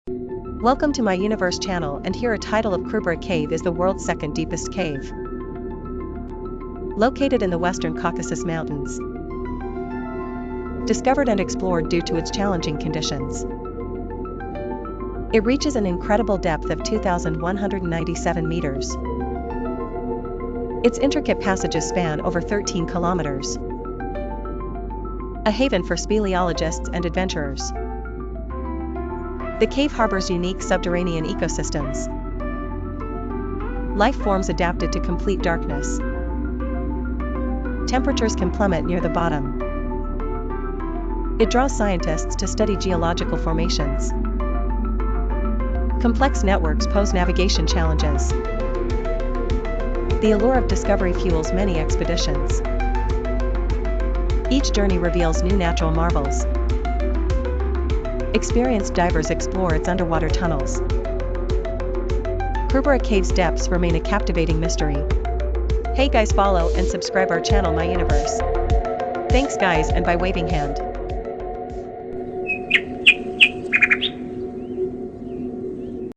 Welcome to my universe channel, and here a title of Krubera Cave is the world's second deepest cave. Located in the Western Caucasus Mountains. Discovered and explored due to its challenging conditions. It reaches an incredible depth of 2,197 meters. Its intricate passages span over 13 kilometers. A haven for speleologists and adventurers. The cave harbors unique subterranean ecosystems. Life forms adapted to complete darkness. Temperatures can plummet near the bottom. It draws scientists to study geological formations. Complex networks pose navigation challenges. The allure of discovery fuels many expeditions. Each journey reveals new natural marvels. Experienced divers explore its underwater tunnels. Krubera Cave's depths remain a captivating mystery. Hey guys, follow and subscribe our channel My Universe. Thanks guys, and by waving hand.